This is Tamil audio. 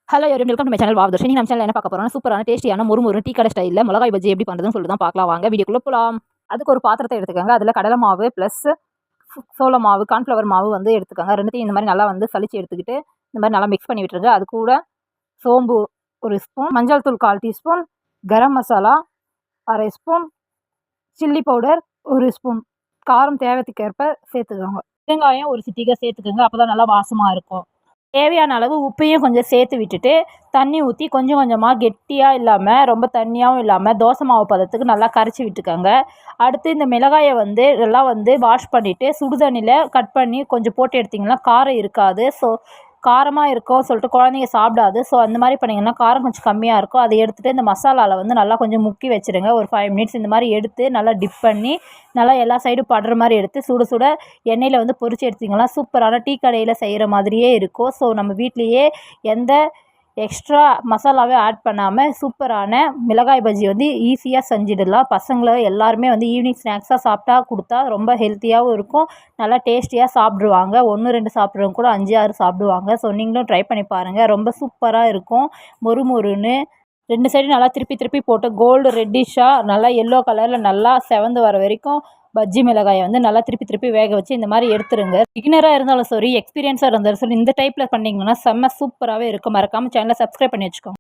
Hello every welcome to my channel wow Darshini. நம்ம சேனல் என்ன பார்க்க போறோம்னா சூப்பரான டேஸ்டியான மொறு டீ கடை ஸ்டைலில் மிளகாய் பஜ்ஜி எப்படி பண்ணுறதுன்னு சொல்லிட்டு தான் பார்க்கலாம். வாங்க வீடியோக்குள்ளே போகலாம். அதுக்கு ஒரு பாத்திரத்தை எடுத்துக்கோங்க. அதில் கடலை மாவு ப்ளஸ் சோள மாவு கார்ன்ஃப்ளவர் மாவு வந்து எடுத்துக்கோங்க. ரெண்டுத்தையும் இந்த மாதிரி நல்லா வந்து சலிச்சு எடுத்துக்கிட்டு இந்த மாதிரி நல்லா மிக்ஸ் பண்ணி விட்டுருங்க. அது கூட சோம்பு ஒரு ஸ்பூன், மஞ்சள் தூள் 1/4 டீஸ்பூன், கரம் மசாலா அரை ஸ்பூன், சில்லி பவுடர் ஒரு ஸ்பூன், காரம் தேவைக்கேற்ப சேர்த்துக்கோங்க. வெங்காயம் ஒரு சிட்டிகை சேர்த்துக்கோங்க. அப்போ தான் நல்லா வாசமாக இருக்கும். தேவையான அளவு உப்பையும் கொஞ்சம் சேர்த்து விட்டுட்டு தண்ணி ஊற்றி கொஞ்சம் கொஞ்சமாக கெட்டியாக இல்லாமல் ரொம்ப தண்ணியாகவும் இல்லாமல் தோசை மாவு பதத்துக்கு நல்லா கரைச்சி விட்டுக்கோங்க. அடுத்து இந்த மிளகாயை வந்து எல்லாம் வந்து வாஷ் பண்ணிவிட்டு சுடு தண்ணியில் கட் பண்ணி கொஞ்சம் போட்டு எடுத்திங்கன்னா காரம் இருக்காது. ஸோ காரமாக இருக்கும் சொல்லிட்டு குழந்தைங்க சாப்பிடாது. ஸோ அந்த மாதிரி பண்ணிங்கன்னா காரம் கொஞ்சம் கம்மியாக இருக்கும். அதை எடுத்துகிட்டு இந்த மசாலாவில் வந்து நல்லா கொஞ்சம் முக்கி வச்சுருங்க. ஒரு 5 மினிட்ஸ் இந்த மாதிரி எடுத்து நல்லா டிப் பண்ணி நல்லா எல்லா சைடும் படுற மாதிரி எடுத்து சுட சுட எண்ணெயில் வந்து பொரிச்சு எடுத்திங்கன்னா சூப்பரான டீ கடையில் செய்கிற மாதிரியே இருக்கும். ஸோ நம்ம வீட்லேயே எந்த எக்ஸ்ட்ரா மசாலாவே ஆட் பண்ணாமல் சூப்பரான மிளகாய் பஜ்ஜி வந்து ஈஸியாக செஞ்சிடலாம். பசங்களை எல்லாருமே வந்து ஈவினிங் ஸ்நாக்ஸாக சாப்பிட்டா கொடுத்தா ரொம்ப ஹெல்த்தியாகவும் இருக்கும். நல்லா டேஸ்டியாக சாப்பிடுவாங்க. 1 2 சாப்பிட்றவங்க கூட 5 6 சாப்பிடுவாங்க. ஸோ நீங்களும் ட்ரை பண்ணி பாருங்கள். ரொம்ப சூப்பராக இருக்கும். மொறுன்னு 2 சைடும் நல்லா திருப்பி திருப்பி போட்டு கோல்டு ரெட்டிஷாக நல்லா எல்லோ கலரில் நல்லா செவந்து வர வரைக்கும் பஜ்ஜி மிளகாயை வந்து நல்லா திருப்பி திருப்பி வேக வச்சு இந்த மாதிரி எடுத்துருங்க. பிகினராக இருந்தாலும் சரி எக்ஸ்பீரியன்ஸாக இருந்தாலும் சரி இந்த டைப்பில் பண்ணிங்கன்னா செம்ம சூப்பராகவே இருக்கும். மறக்காமல் சேனலை சப்ஸ்கிரைப் பண்ணி வச்சுக்கோங்க.